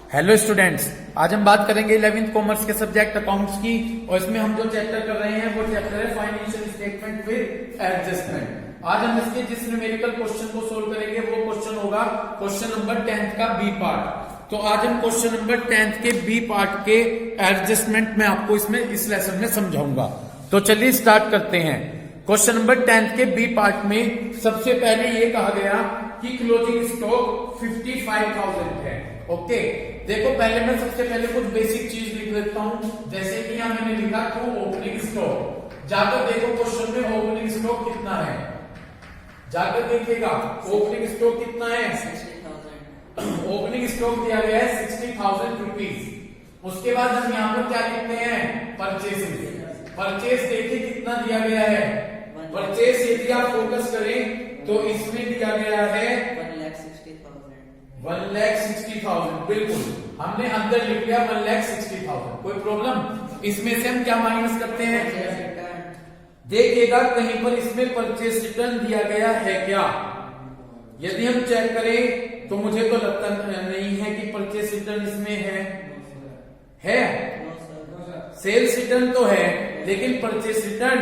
Hello students, आज हम बात करेंगे 11th कॉमर्स के सब्जेक्ट अकाउंट्स की। और इसमें हम जो चैप्टर कर रहे हैं वो चैप्टर है फाइनेंशियल स्टेटमेंट विद एडजस्टमेंट। आज हम इसके जिस न्यूमेरिकल क्वेश्चन को सोल्व करेंगे वो क्वेश्चन होगा क्वेश्चन नंबर 10th का बी पार्ट। तो आज हम क्वेश्चन नंबर 10th के बी पार्ट के एडजस्टमेंट में आपको इसमें इस लेसन में समझाऊंगा। तो चलिए स्टार्ट करते हैं। क्वेश्चन नंबर 10th के बी पार्ट में सबसे पहले ये कहा गया कि क्लोजिंग स्टॉक 55,000 है। ओके, देखो पहले मैं सबसे पहले कुछ बेसिक चीज लिख देता हूं। जैसे कि यहां मैंने लिखा टू ओपनिंग स्टॉक। जाकर देखो क्वेश्चन में ओपनिंग स्टॉक कितना है, जाकर देखिएगा ओपनिंग स्टॉक कितना है। 60,000 ओपनिंग स्टॉक दिया गया है 60,000 रुपीज। उसके बाद हम यहाँ पर क्या लिखते हैं, परचेज। परचेज देखिए कितना दिया गया है। परचेज यदि आप फोकस करें तो इसमें दिया गया है 1,60,000। बिल्कुल, हमने अंदर लिख लिया 1,60,000। कोई प्रॉब्लम? इसमें से हम क्या माइनस करते हैं, देखिएगा कहीं पर इसमें परचेज रिटर्न दिया गया है क्या। यदि हम चेक करें तो मुझे तो लगता नहीं है कि परचेज रिटर्न इसमें है। सेल्स रिटर्न तो है लेकिन परचेज रिटर्न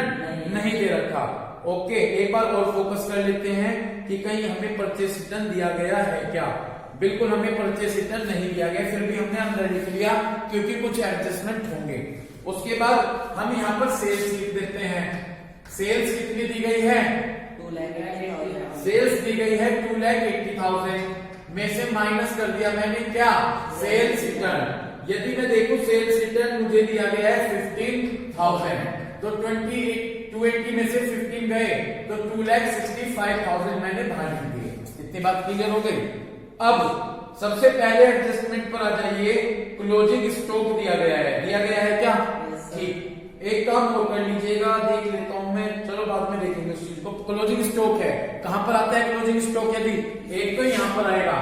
नहीं दे रखा। ओके, एक बार और फोकस कर लेते हैं कि कहीं हमें परचेज रिटर्न दिया गया है क्या। बिल्कुल हमें परचेज रिटर्न नहीं दिया गया, फिर भी हमने अंदर लिख लिया क्योंकि कुछ एडजस्टमेंट होंगे। उसके बाद हम यहाँ पर सेल्स लिख देते हैं। सेल्स कितनी दी गई है, 2,80,000। सेल्स दी गई है 2,80,000 में से माइनस कर दिया मैंने क्या, सेल्स रिटर्न। यदि मैं देखूं सेल्स रिटर्न मुझे दिया गया है 15,000, तो 280 में से 15 गए तो 2,65,000 मैंने बाहर लिख दिए। इतनी बात क्लियर हो गई। अब सबसे पहले एडजस्टमेंट पर आ जाइए। क्लोजिंग स्टॉक दिया गया है क्या, ठीक। एक काम और कर लीजिएगा, देख लेता हूं मैं, चलो बाद में देखेंगे उस चीज को। क्लोजिंग स्टॉक है, कहां पर आता है क्लोजिंग स्टॉक? यदि एक तो यहां पर आएगा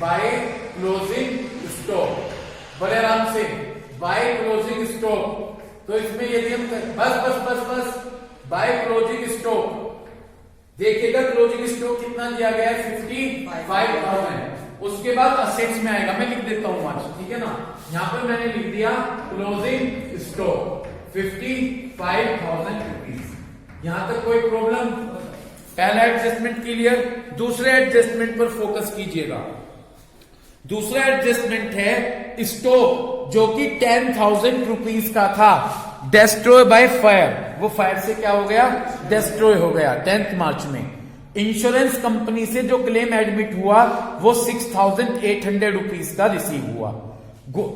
बाय क्लोजिंग स्टॉक, बड़े आराम से बाय क्लोजिंग स्टॉक। तो इसमें यदि हम बस बाय क्लोजिंग स्टॉक देखिएगा, क्लोजिंग स्टॉक कितना दिया गया है 55,000। उसके बाद असेट्स में आएगा, मैं लिख देता हूं आज, ठीक है ना। यहां पर मैंने लिख दिया क्लोजिंग स्टॉक 55,000 रुपीज। यहां तक कोई प्रॉब्लम? पहला एडजस्टमेंट क्लियर। दूसरे एडजस्टमेंट पर फोकस कीजिएगा। दूसरा एडजस्टमेंट है स्टॉक जो कि 10,000 रुपीज का था, डेस्ट्रॉय बाय फायर। वो फायर से क्या हो गया, डेस्ट्रॉय हो गया 10 मार्च में। इंश्योरेंस कंपनी से जो क्लेम एडमिट हुआ वो 6,800 रुपीज का रिसीव हुआ।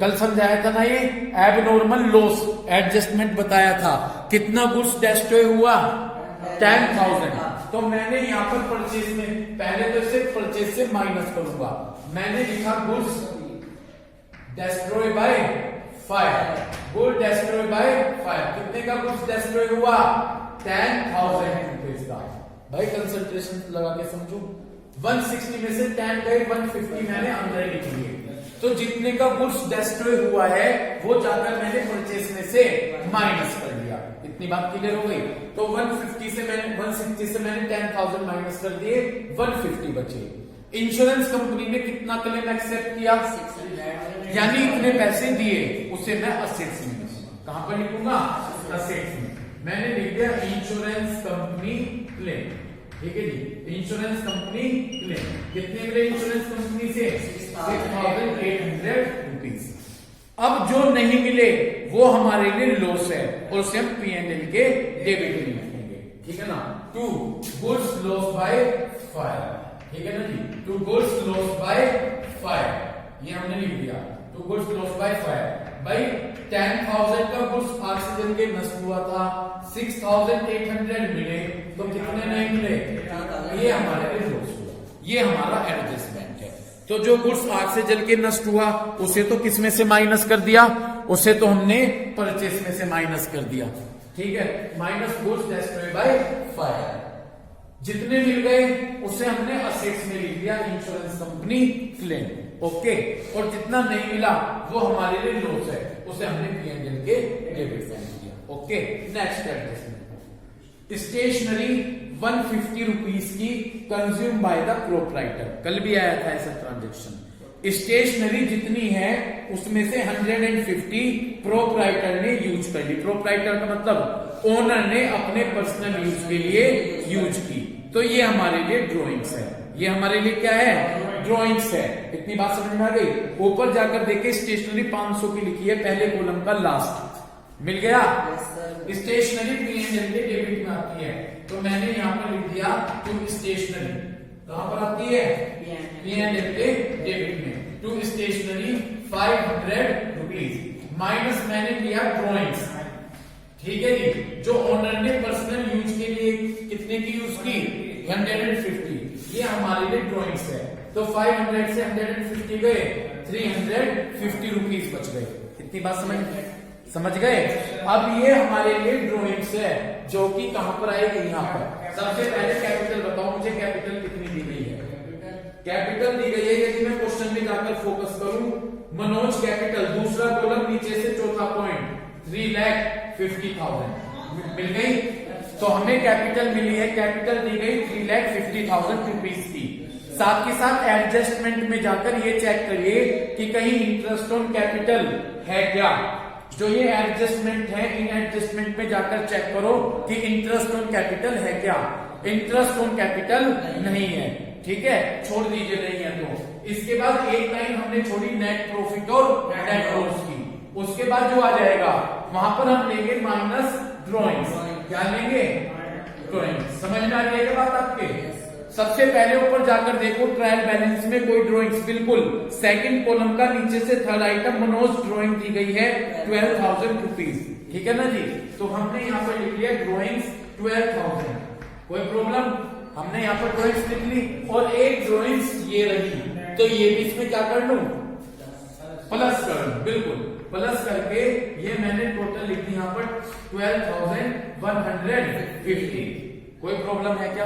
कल समझाया था ना ये एबनॉर्मल लॉस एडजस्टमेंट बताया था। कितना गुड्स डेस्ट्रॉय हुआ, 10,000। तो मैंने यहां पर परचेज में पहले तो सिर्फ परचेज से माइनस करूंगा। मैंने लिखा goods destroy by fire. Good destroy by fire, कितने का गुड्स डेस्ट्रॉय हुआ, 10,000 रुपीज का। भाई कंसंट्रेशन लगा के समझो। 160 में से 10 गए, 150 मैंने अंदर लिख लिए। तो जितने का गुड्स डेस्ट्रॉय हुआ है वो जाकर मैंने परचेज में से माइनस कर दिया। इतनी बात क्लियर हो गई। तो 160 से मैंने 10,000 माइनस कर दिए, 150 बचे। इंश्योरेंस कंपनी ने कितना क्लेम एक्सेप्ट किया, 600, यानी इतने पैसे दिए, उसे मैं असेट्स में लिखूंगा। कहां पर लिखूंगा, असेट्स में। मैंने लिख दिया इंश्योरेंस कंपनी क्लेम, ठीक है जी। इंश्योरेंस कंपनी क्लेम कितने मिले इंश्योरेंस कंपनी से, 6,800 रुपीज। अब जो नहीं मिले वो हमारे लिए लॉस है और उसे हम P&L के डेबिट में लिखेंगे, ठीक है ना। 2 गुड्स लॉस बाय फायर, ठीक है ना जी। 2 गुड्स लॉस बाय फायर, ये हमने लिख दिया। 2 गुड्स लॉस बाय फायर। भाई 10,000 का गुड्स आग से जल के नष्ट हुआ था, 6,800 मिले, तो कितने नहीं मिले, ये हमारे लिए लॉस हुआ। ये हमारा एडजस्टमेंट है। तो जो गुड्स आग से जल के नष्ट हुआ उसे तो किस में से माइनस कर दिया, उसे तो हमने परचेस में से माइनस कर दिया, ठीक है। Minus goods destroyed by fire. जितने मिल गए उसे हमने असेट्स में लिख दिया, इंश्योरेंस कंपनी क्लेम। ओके, और जितना नहीं मिला वो हमारे लिए लॉस है, उसे हमने P&L के डेबिट में लिख दिया। Okay, next adjustment. Stationery 150 rupees की कंज्यूम बाय द प्रोप्राइटर। कल भी आया था ऐसा ट्रांजेक्शन। स्टेशनरी जितनी है उसमें से 150 प्रोप्राइटर ने यूज कर ली। प्रोप्राइटर का मतलब ओनर ने अपने पर्सनल यूज के लिए यूज की। तो ये हमारे लिए ड्रॉइंग्स है, ये हमारे लिए क्या है, ड्रॉइंग्स है। इतनी बात समझ में आ गई। ऊपर जाकर देखे स्टेशनरी 500 की लिखी है, पहले कॉलम का लास्ट मिल गया। स्टेशनरी P&L के डेबिट में आती है, तो मैंने यहाँ पर लिख दिया टू स्टेशनरी, कहां पर आती है, P&L के डेबिट में। टू स्टेशनरी 500 रुपीज माइनस मैंने किया ड्रॉइंग्स, ठीक है जी, जो ओनर ने पर्सनल यूज के लिए कितने की यूज की, 150, ये हमारे लिए ड्रॉइंग्स है। तो 500 से 150 गए, 350 रुपीज बच गए। इतनी बात समझ गए। अब ये हमारे लिए ड्रॉइंग्स है जो कि कहां पर आएगी, यहां पर। सबसे पहले कैपिटल बताओ मुझे, कैपिटल कितनी दी गई है, कैपिटल दी गई है। यदि मैं क्वेश्चन में जाकर फोकस करूं, मनोज कैपिटल, दूसरा कॉलम नीचे से चौथा पॉइंट, 3,50,000 मिल गई। तो हमें कैपिटल मिली है, कैपिटल दी गई 3,50,000 रुपीज की। साथ ही साथ एडजस्टमेंट में जाकर ये चेक करिए कि कहीं इंटरेस्ट ऑन कैपिटल है क्या। जो ये एडजस्टमेंट है, इन एडजस्टमेंट में जाकर चेक करो कि इंटरेस्ट ऑन कैपिटल है क्या। इंटरेस्ट ऑन कैपिटल नहीं है, ठीक है, छोड़ दीजिए, नहीं है तो। इसके बाद एक लाइन हमने छोड़ी नेट प्रॉफिट और नेट लॉस की। उसके बाद जो आ जाएगा वहां पर हम लेंगे माइनस ड्रॉइंग्स। क्या लेंगे, ड्रॉइंग्स। समझ में आ रही है बात आपके। सबसे पहले ऊपर जाकर देखो ट्रायल बैलेंस में कोई ड्रॉइंग्स, बिल्कुल सेकंड कॉलम का नीचे से थर्ड आइटम मनोज ड्रॉइंग दी गई है 12,000 रुपीज, ठीक है ना जी। तो हमने यहाँ पर लिख लिया ड्रॉइंग्स 12,000, कोई प्रॉब्लम, हमने यहाँ पर ड्रॉइंग्स लिख ली। और एक ड्रॉइंग्स ये रही, तो ये भी इसमें क्या कर लूं, प्लस कर लूं, बिल्कुल प्लस करके ये मैंने टोटल लिख दी यहाँ पर 12,150। कोई प्रॉब्लम है क्या,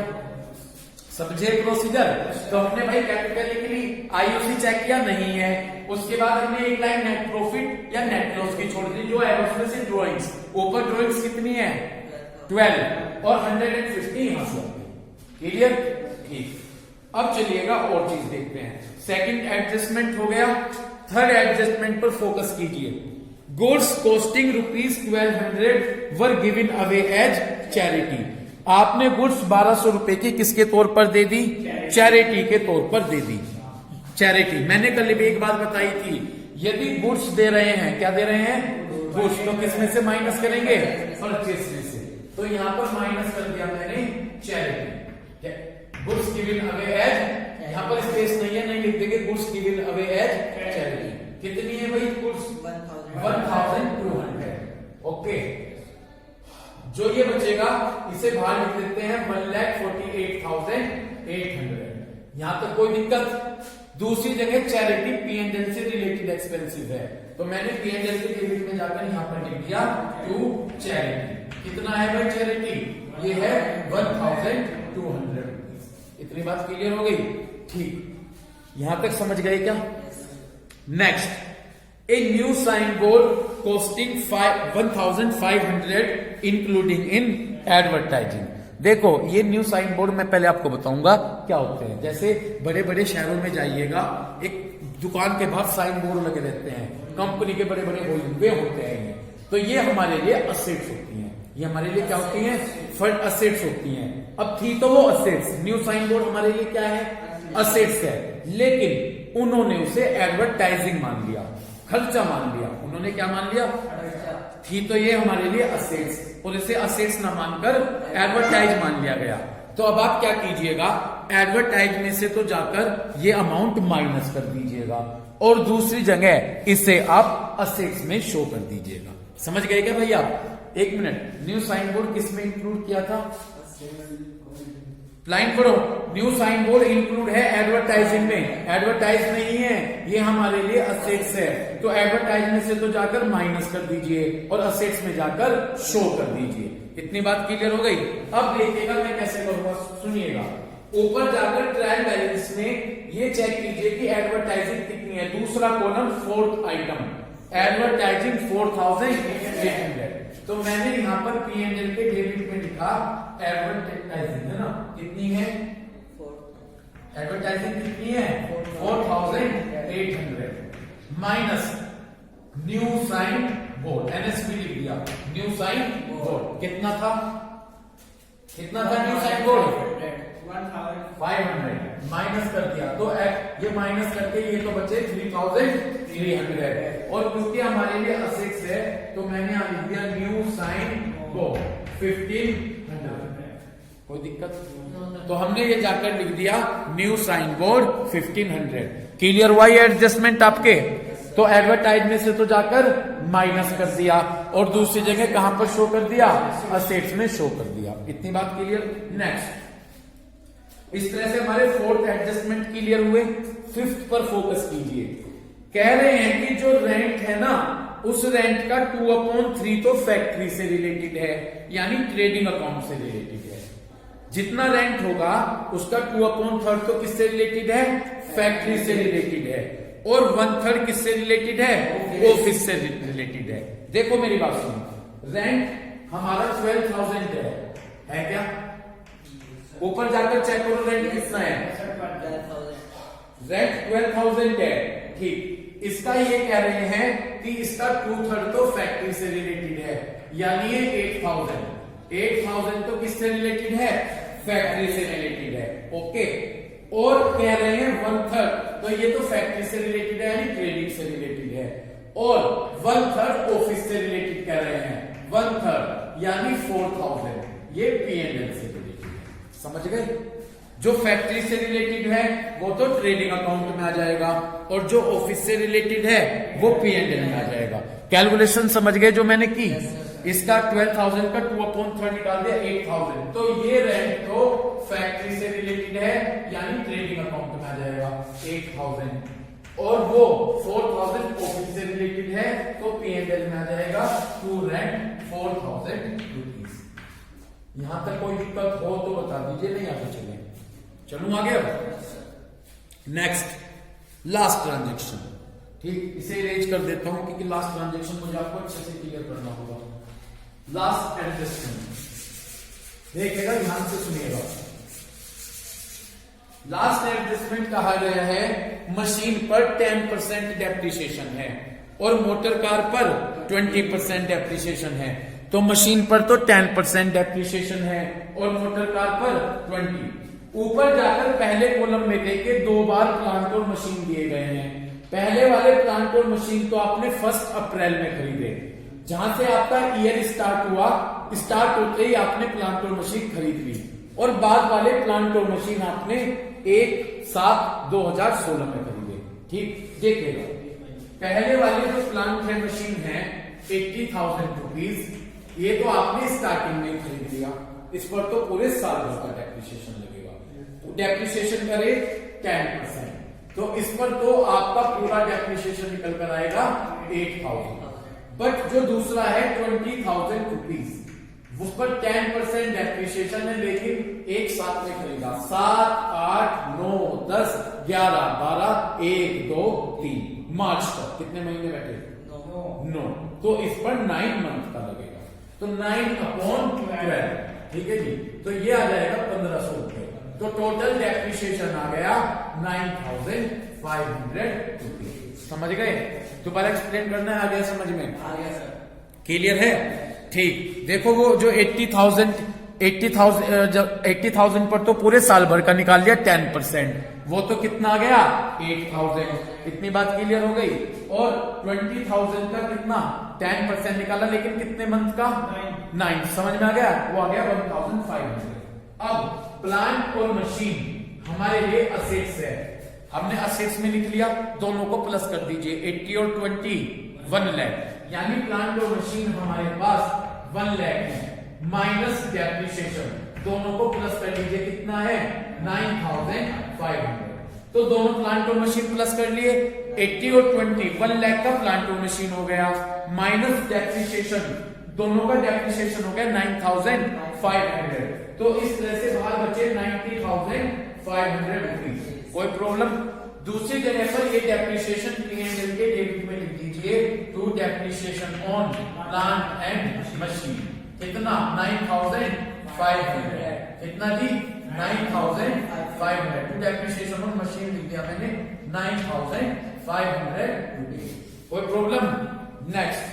समझे प्रोसीजर। तो हमने भाई कैपिटल लिख ली, आईओसी चेक किया, नहीं है। उसके बाद हमने एक लाइन नेट प्रॉफिट या नेट लॉस की छोड़ दी, जो है उसमें से ड्रॉइंग्स। ऊपर ड्रॉइंग्स कितनी है, 12 और 150 यहां से। क्लियर, ठीक। अब चलिएगा और चीज देखते हैं। सेकंड एडजस्टमेंट हो गया, थर्ड एडजस्टमेंट पर फोकस कीजिए। Goods costing ₹1200 were given away as charity. आपने गुड्स 1200 रुपए की किसके तौर पर दे दी, चैरिटी के तौर पर दे दी। चैरिटी, मैंने कल भी एक बात बताई थी, यदि गुड्स दे रहे हैं, क्या दे रहे हैं, गुड्स, तो किसमें से माइनस करेंगे, परचेस में से। तो यहां पर माइनस कर दिया मैंने charity. Goods given away as, यहां पर स्पेस नहीं है, नहीं लिख देंगे, goods given away as charity. कितनी है भाई गुड्स, 1,200, ओके। जो ये बचेगा इसे बाहर लिख देते हैं 1,48,800। यहां तक कोई दिक्कत। दूसरी जगह चैरिटी P&L से रिलेटेड एक्सपेंसिव है, तो मैंने P&L के डेबिट में जाकर यहां पर लिख दिया टू चैरिटी। कितना है भाई चैरिटी, ये है 1,200। इतनी बात क्लियर हो गई, ठीक। यहां तक समझ गए क्या। Next, a new sign board costing 1,500 including in advertising. देखो ये न्यू साइन बोर्ड मैं पहले आपको बताऊंगा क्या होते हैं। जैसे बड़े बड़े शहरों में जाइएगा, एक दुकान के बाहर साइन बोर्ड लगे रहते हैं, कंपनी के बड़े बड़े वे होते हैं। तो ये हमारे लिए असेट्स होती हैं, ये हमारे लिए क्या होती हैं, फंड असेट्स होती हैं। अब थी तो वो असेट्स, न्यू साइन बोर्ड हमारे लिए क्या है, असेट्स है। लेकिन उन्होंने उसे एडवर्टाइजिंग मान लिया, खर्चा मान लिया। उन्होंने क्या मान लिया, थी तो ये हमारे लिए असेट्स, और इसे असेट्स ना मानकर एडवर्टाइज मान लिया गया। तो अब आप क्या कीजिएगा, एडवर्टाइज में से तो जाकर ये अमाउंट माइनस कर दीजिएगा और दूसरी जगह इसे आप असेट्स में शो कर दीजिएगा। समझ गए क्या भैया। एक मिनट, न्यू साइन बोर्ड किस में इंक्लूड किया था, लाइन पढ़ो। न्यू साइन बोर्ड इंक्लूड है एडवर्टाइजिंग में, एडवर्टाइज नहीं है, ये हमारे लिए असेट्स है। तो एडवर्टाइज में से तो जाकर माइनस कर दीजिए और असेट्स में जाकर शो कर दीजिए। इतनी बात क्लियर हो गई। अब देखिएगा मैं कैसे करूंगा, सुनिएगा। ऊपर जाकर ट्रायल बैलेंस में ये चेक कीजिए कि एडवर्टाइजिंग कितनी है। दूसरा कॉलम फोर्थ आइटम, एडवर्टाइजिंग 4,800। तो मैंने यहां पर P&L के डेबिट में लिखा एडवर्टाइजिंग, है ना, कितनी है, एडवर्टाइजिंग कितनी है, 4,800। 800 minus new sign board, NSB लिख दिया, न्यू साइन बोर्ड कितना था न्यू साइन बोर्ड 500 माइनस कर दिया, तो ये माइनस करके ये तो बचे 3300 और क्योंकि हमारे लिए असेट्स है तो मैंने यहां लिख दिया न्यू साइन बोर्ड 1500। कोई दिक्कत? तो हमने ये जाकर लिख दिया न्यू साइन बोर्ड 1500। क्लियर हुआ ये एडजस्टमेंट आपके? तो एडवर्टाइज में से तो जाकर माइनस कर दिया और दूसरी जगह कहां पर शो कर दिया? असेट्स में शो कर दिया। इतनी बात क्लियर? नेक्स्ट, इस तरह से हमारे फोर्थ एडजस्टमेंट क्लियर हुए। फिफ्थ पर फोकस कीजिए। कह रहे हैं कि जो रेंट है ना, उस रेंट का 2/3 तो फैक्ट्री से रिलेटेड है, यानी ट्रेडिंग अकाउंट से रिलेटेड है। जितना रेंट होगा उसका 2/3 तो किससे रिलेटेड है? फैक्ट्री से रिलेटेड है, और 1/3 किससे रिलेटेड है? ऑफिस से रिलेटेड है। देखो मेरी बात सुनो, रेंट हमारा 12,000 है क्या? ऊपर जाकर चेक करो रेंट कितना है। रेंट 12,000 है, ठीक। इसका ये कह रहे हैं कि इसका 2/3 तो फैक्ट्री से रिलेटेड है, यानी ये 8,000 तो किससे रिलेटेड है? फैक्ट्री से रिलेटेड है। ओके, और कह रहे हैं 1/3, तो ये तो फैक्ट्री से रिलेटेड है यानी ट्रेडिंग से रिलेटेड है, और 1/3 ऑफिस से रिलेटेड कह रहे हैं। 1/3 यानी 4,000 ये P&L से रिलेटेड है। समझ गए? जो फैक्ट्री से रिलेटेड है वो तो ट्रेडिंग अकाउंट में आ जाएगा, और जो ऑफिस से रिलेटेड है वो P&L में आ जाएगा। कैलकुलेशन समझ गए जो मैंने की? इसका 12,000 का 2/3 निकाल दिया 8,000, तो ये रेंट तो फैक्ट्री से रिलेटेड है यानी ट्रेडिंग अकाउंट में आ जाएगा 8,000, और वो 4,000 ऑफिस से रिलेटेड है तो P&L में आ जाएगा टू रेंट 4,000 रुपीज। यहां तक कोई दिक्कत हो तो बता दीजिए, नहीं आगे चलें। चलूं आगे। अब नेक्स्ट, लास्ट ट्रांजेक्शन। ठीक, इसे इरेज कर देता हूं क्योंकि लास्ट ट्रांजेक्शन मुझे आपको अच्छे से क्लियर करना होगा। लास्ट एडजस्टमेंट देखिएगा, ध्यान से सुनिएगा। लास्ट एडजस्टमेंट कहा गया है मशीन पर 10% डेप्रिसिएशन है और मोटर कार पर 20% डेप्रिसिएशन है। तो मशीन पर तो 10% डेप्रिसिएशन है और मोटर कार पर 20। ऊपर जाकर पहले कॉलम में देखे 2 बार प्लांट और मशीन दिए गए हैं। पहले वाले प्लांट और मशीन तो आपने 1 अप्रैल में खरीदे, जहां से आपका ईयर स्टार्ट हुआ, स्टार्ट होते ही आपने प्लांट और मशीन खरीद ली, और बाद वाले प्लांट और मशीन आपने 1/7/2016 में खरीदे। ठीक, देखिएगा पहले वाले जो प्लांट है मशीन है 80,000 रुपीज, ये तो आपने स्टार्टिंग में खरीद लिया, इस पर तो पूरे साल भर का डेप्रिसिएशन लगेगा। डेप्रिसिएशन का रेट 10%, तो इस पर तो आपका पूरा डेप्रिसिएशन निकल कर आएगा 8,000। बट जो दूसरा है 20,000 रुपीज, उस पर 10% डेप्रिसिएशन है, लेकिन एक साथ में खरीदा। 7, 8, 9, 10, 11, 12, 1, 2, 3 मार्च तक कितने महीने बैठे? 9। तो इस पर 9 मंथ का लगेगा, तो 9/12। ठीक है जी, तो ये आ जाएगा 1,500 रुपए। तो टोटल डेप्रिसिएशन आ गया 9,500 रुपीज। समझ गए? दोबारा एक्सप्लेन करना है, आ गया समझ में? आ गया सर। क्लियर है? ठीक, देखो वो जो 80,000 पर तो पूरे साल भर का निकाल लिया 10%, वो तो कितना आ गया? 8,000। इतनी बात क्लियर हो गई। और 20,000 का कितना? 10% निकाला, लेकिन कितने मंथ का? 9। समझ में आ गया? वो आ गया 1,500। अब प्लांट और मशीन हमारे लिए असेट्स है, हमने असेट्स में लिख लिया, दोनों को प्लस कर दीजिए। 80 और 20 1 लाख, यानी प्लांट और मशीन हमारे पास 1 लाख है, माइनस डेप्रिसिएशन, दोनों को प्लस कर लीजिए। कितना है? 9,500। तो दोनों प्लांट और मशीन प्लस कर लिए, 80 और 20 1 लाख का प्लांट और मशीन हो गया, माइनस डेप्रिसिएशन, दोनों का डेप्रिसिएशन हो गया 9,500। तो इस तरह से बाहर बचे 90,500 रुपीज। कोई प्रॉब्लम? दूसरी जगह पर ये डेप्रिसिएशन P&L के डेबिट में लिख दीजिए, to depreciation on plant and machine. कितना? 9,500। कितना जी? 9,500। टू डेप्रिसिएशन ऑन मशीन लिख दिया मैंने 9,500। 500 रुपीज। कोई प्रॉब्लम? नेक्स्ट,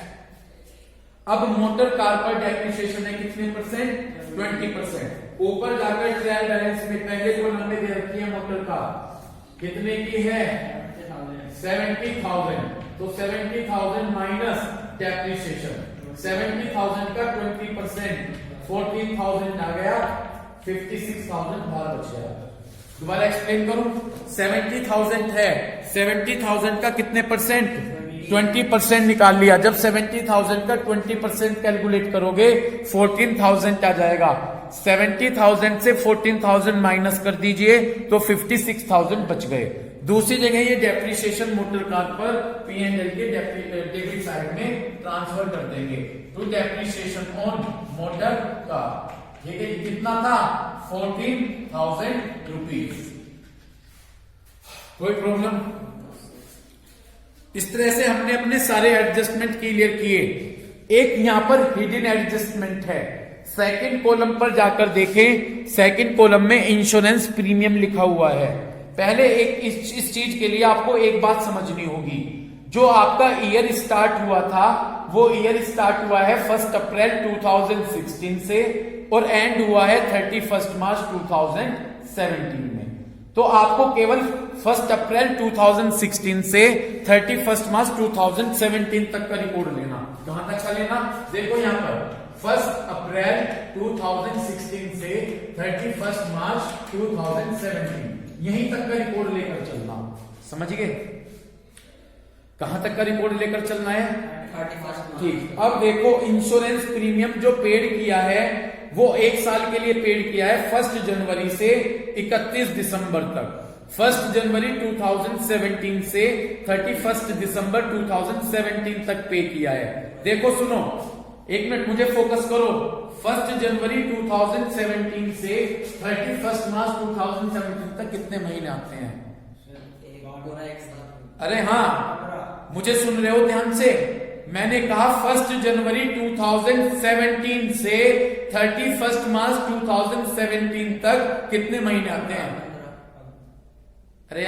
अब मोटर कार पर डेप्रिसिएशन है कितने परसेंट? 20%। ऊपर जाकर ट्रायल बैलेंस में पहले कॉलम में दे रखी है मोटर कार कितने की है? 70,000। तो 70,000 माइनस डेप्रिसिएशन, 70,000 का 20% 14,000 आ गया, 56,000 बाहर बच गया। दोबारा एक्सप्लेन करूं, 70,000 है, 70,000 का कितने परसेंट? 20% निकाल लिया। जब 70,000 का 20% कैलकुलेट करोगे 14,000 आ जाएगा। 70,000 से 14,000 माइनस कर दीजिए तो 56,000 बच गए। दूसरी जगह ये डेप्रिसिएशन मोटर कार पर P&L के डेबिट साइड में ट्रांसफर कर देंगे to depreciation on motor car. ठीक है, कितना था? 14,000 रुपीज। कोई प्रॉब्लम? इस तरह से हमने अपने सारे एडजस्टमेंट क्लियर किए। एक यहां पर हिडन एडजस्टमेंट है। सेकंड कॉलम पर जाकर देखें, सेकंड कॉलम में इंश्योरेंस प्रीमियम लिखा हुआ है। पहले एक इस चीज के लिए आपको एक बात समझनी होगी, जो आपका ईयर स्टार्ट हुआ था वो ईयर स्टार्ट हुआ है 1 अप्रैल 2016 से और एंड हुआ है 31 मार्च 2017 में। तो आपको केवल 1 अप्रैल 2016 से 31 मार्च 2017 तक का रिकॉर्ड लेना। कहां तक का लेना? देखो यहां पर 1 अप्रैल 2016 से 31 मार्च 2017 यहीं तक का रिकॉर्ड लेकर चलना। समझ गए? कहां तक का रिकॉर्ड लेकर चलना है? 31। ठीक। अब देखो, इंश्योरेंस प्रीमियम जो पेड किया है वो एक साल के लिए पेड किया है 1 जनवरी से 31 दिसंबर तक। 1 जनवरी 2017 से 31 दिसंबर 2017 तक पे किया है। देखो सुनो, एक मिनट मुझे फोकस करो। 1 जनवरी 2017 से 31 मार्च 2017 तक कितने महीने आते हैं? अरे हाँ, मुझे सुन रहे हो ध्यान से? मैंने कहा 1 जनवरी 2017 से 31 मार्च 2017 तक कितने महीने आते हैं? अरे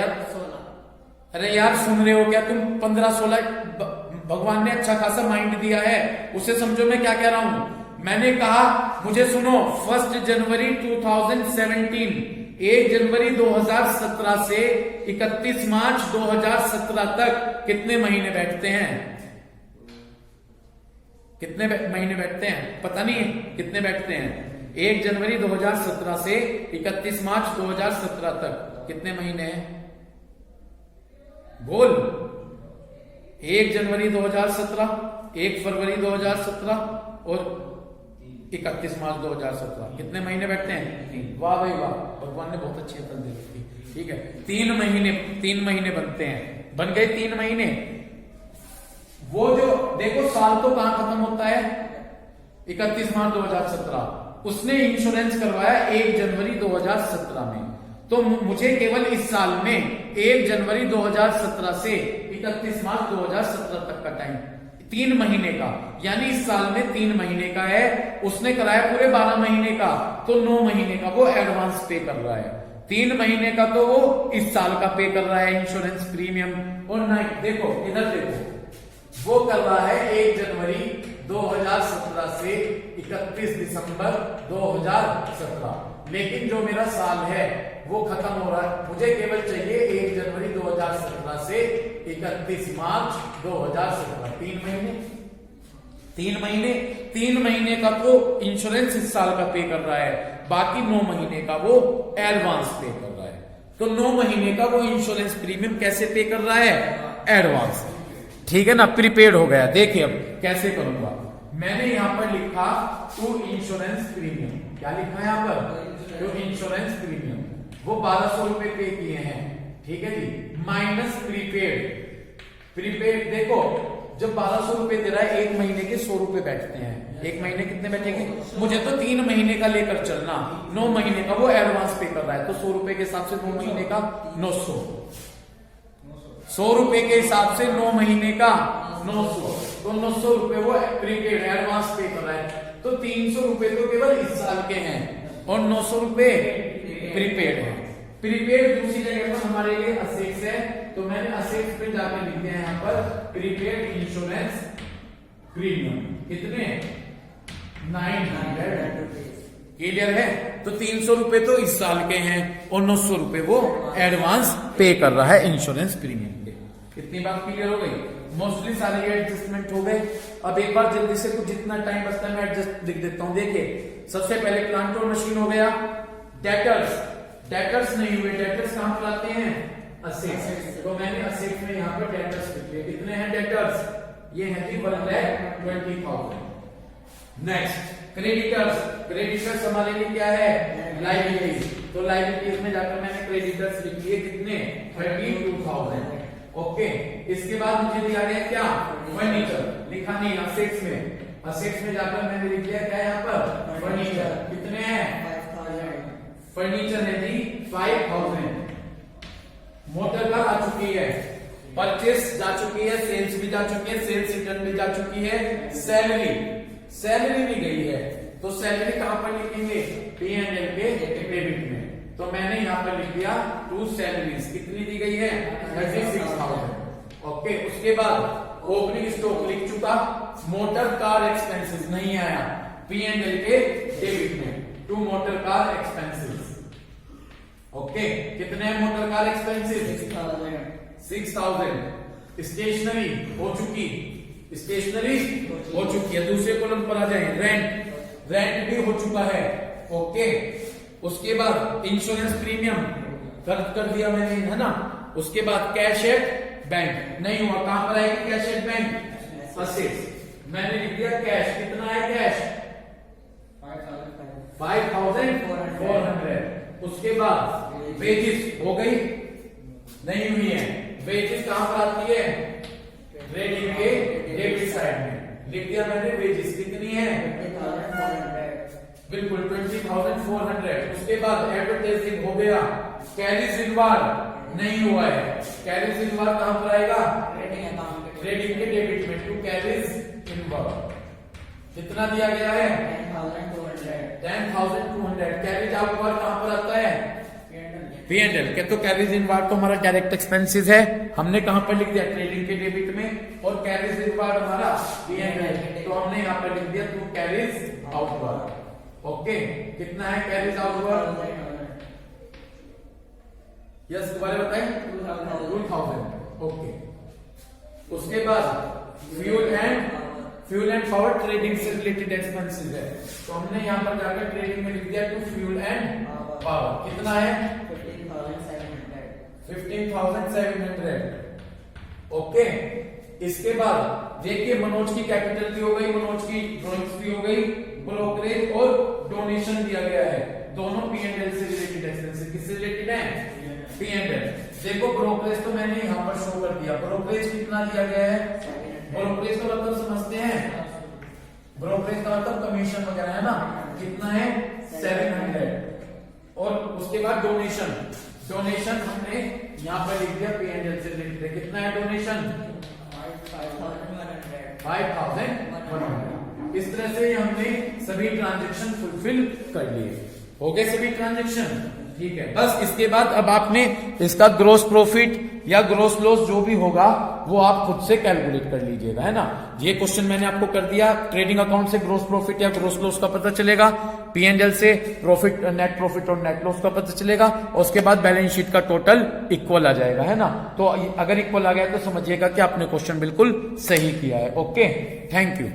यार सुन रहे हो क्या तुम? 15-16 भगवान ने अच्छा खासा माइंड दिया है, उसे समझो मैं क्या कह रहा हूं। मैंने कहा, मुझे सुनो, 1 जनवरी 2017, 1 जनवरी 2017 से 31 मार्च 2017 तक कितने महीने बैठते हैं? कितने महीने बैठते हैं? पता नहीं है कितने बैठते हैं। 1 जनवरी 2017 से 31 मार्च 2017 तक कितने महीने हैं? बोल। 1 जनवरी 2017, 1 फरवरी 2017 और 31 मार्च 2017 कितने महीने बैठते हैं? 3। वाह भाई वाह, भगवान ने बहुत अच्छी अकल दे रखी। ठीक है, 3 महीने बनते हैं। बन गए 3 महीने। वो जो देखो, साल तो कहां खत्म होता है? 31 मार्च 2017। उसने इंश्योरेंस करवाया 1 जनवरी 2017 में। तो मुझे केवल इस साल में 1 जनवरी 2017 से 31 मार्च 2017 तक का टाइम, 3 महीने का, यानी इस साल में 3 महीने का है। उसने कराया पूरे 12 महीने का, तो 9 महीने का वो एडवांस पे कर रहा है। 3 महीने का तो वो इस साल का पे कर रहा है इंश्योरेंस प्रीमियम। और ना देखो, इधर देखो, वो कर रहा है 1 जनवरी 2017 से 31 दिसंबर 2017। लेकिन जो मेरा साल है वो खत्म हो रहा है। मुझे केवल चाहिए 1 जनवरी 2017 से 31 मार्च 2017। 3 महीने का तो इंश्योरेंस इस साल का पे कर रहा है, बाकी 9 महीने का वो एडवांस पे कर रहा है। तो 9 महीने का वो इंश्योरेंस प्रीमियम कैसे पे कर रहा है? एडवांस। ठीक है ना, प्रीपेड हो गया। देखिए अब कैसे करूंगा। मैंने यहां पर लिखा टू इंश्योरेंस प्रीमियम। क्या लिखा है यहां पर? To insurance premium. वो 1200 रुपए पे किए हैं। ठीक है जी, माइनस प्रीपेड देखो, जब 1200 रुपए दे रहा है, 1 महीने के 100 रुपए बैठते हैं। 1 महीने कितने बैठेंगे? मुझे तो 3 महीने का लेकर चलना, 9 महीने का वो एडवांस पे कर रहा है, तो 100 रुपए के हिसाब से 9 महीने का 900, 100 रुपए के हिसाब से 9 महीने का 900, तो 900 रुपए वो प्रीपेड एडवांस पे कर रहा है। तो 300 रुपए तो केवल इस साल के हैं और 900 रुपए प्रीपेड है। प्रीपेड दूसरी जगह पर हमारे लिए असेट्स है, तो मैंने असेट्स पे जाकर लिख दिया यहाँ पर प्रीपेड इंश्योरेंस प्रीमियम कितने 900 क्लियर है। तो 300 रुपए तो इस साल के हैं और 900 रुपए वो एडवांस पे कर रहा है इंश्योरेंस प्रीमियम के। इतनी बात क्लियर हो गई। मोस्टली सारे एडजस्टमेंट हो गए। अब एक बार जल्दी से कुछ जितना टाइम बचता है मैं एडजस्ट लिख देता हूं। देखिए सबसे पहले प्लांट और मशीन हो गया। डेटर्स नहीं हुए, डेटर्स कहां पर आते हैं असेट्स, तो मैंने असेट्स में यहाँ पर डेटर्स लिख दिए। कितने हैं डेटर्स, ये है जी 1,20,000। नेक्स्ट क्रेडिटर्स हमारे लिए क्या है लायबिलिटीज, तो लायबिलिटीज में जाकर मैंने क्रेडिटर्स लिख दिए कितने 32,000। ओके, इसके बाद मुझे दिया गया क्या फर्नीचर, लिखा नहीं असेट्स में जाकर मैंने लिख दिया क्या यहाँ पर फर्नीचर कितने हैं फर्नीचर है जी 5,000। मोटर कार आ चुकी है, परचेस जा चुकी है, सेल्स भी जा चुकी है, सेल्स रिटर्न भी जा चुकी है, सैलरी भी गई है। तो सैलरी कहां पर लिखेंगे P&L के डेबिट में, तो मैंने यहां पर लिख दिया 2 सैलरीज कितनी दी गई है 36,000। ओके, उसके बाद ओपनिंग स्टॉक लिख चुका, मोटर कार एक्सपेंसेस नहीं आया P&L के डेबिट में 2 मोटर कार एक्सपेंसेस। ओके, कितने हैं मोटर कार एक्सपेंसेस 6,000। स्टेशनरी हो चुकी है। दूसरे कॉलम पर आ जाए, रेंट भी हो चुका है। ओके, उसके बाद इंश्योरेंस प्रीमियम कर दिया मैंने, है ना। उसके बाद कैश एट बैंक नहीं हुआ, कहां पर आएगी कैश एट बैंक असेट्स, मैंने लिख दिया कैश, कितना है कैश 5,400। उसके बाद वेजेस हो गई नहीं हुई है, वेजेस कहां पर आती है ट्रेडिंग के डेबिट साइड में, लिख दिया मैंने वेजेस कितनी है बिल्कुल 20,400। उसके बाद एडवर्टाइजिंग हो गया, कैरिज इनवार्ड नहीं हुआ है, कैरिज इनवार्ड कहां पर आएगा ट्रेडिंग के डेबिट में 2 कैरिज इनवार्ड कितना दिया गया है 10,200। कैरिज आउटवार्ड कहां पर आता है P&L के, तो कैरिज इनवार्ड तो हमारा डायरेक्ट एक्सपेंसेस है, हमने कहां पर लिख दिया ट्रेडिंग के डेबिट में, और कैरिज इनवार्ड हमारा P&L, तो हमने यहां पर लिख दिया 2 कैरिज आउटवार्ड। ओके, कितना है कैरिज आउटवार्ड यस दोबारा बताएं 2,000। ओके, उसके बाद फ्यूल एंड पावर ट्रेडिंग से रिलेटेड एक्सपेंसेस है, तो हमने यहां पर जाकर ट्रेडिंग में लिख दिया टू फ्यूल एंड पावर कितना है 15,700। ओके, इसके बाद देखिए मनोज की कैपिटल भी हो गई, मनोज की ड्रॉइंग्स भी हो गई, ब्रोकरेज और डोनेशन दिया गया है, दोनों P&L से रिलेटेड एक्सपेंसेस। किससे रिलेटेड है P&L। देखो ब्रोकरेज तो मैंने यहां पर शो कर दिया, ब्रोकरेज कितना दिया गया है, ब्रोकरेज का मतलब समझते हैं, ब्रोकरेज का मतलब कमीशन वगैरह है ना, कितना है 700। और उसके बाद डोनेशन हमने यहाँ पर लिख दिया P&L से रिलेटेड, कितना है डोनेशन 5,100। इस तरह से हमने सभी ट्रांजेक्शन फुलफिल कर लिए, हो गए सभी ट्रांजेक्शन, ठीक है। बस इसके बाद अब आपने इसका ग्रोस प्रॉफिट या ग्रोस लॉस जो भी होगा वो आप खुद से कैलकुलेट कर लीजिएगा, है ना। ये क्वेश्चन मैंने आपको कर दिया, ट्रेडिंग अकाउंट से ग्रोस प्रॉफिट या ग्रोस लॉस का पता चलेगा, P&L से प्रॉफिट नेट प्रॉफिट और नेट लॉस का पता चलेगा, और उसके बाद बैलेंस शीट का टोटल इक्वल आ जाएगा, है ना। तो अगर इक्वल आ गया तो समझिएगा कि आपने क्वेश्चन बिल्कुल सही किया है। Okay, thank you.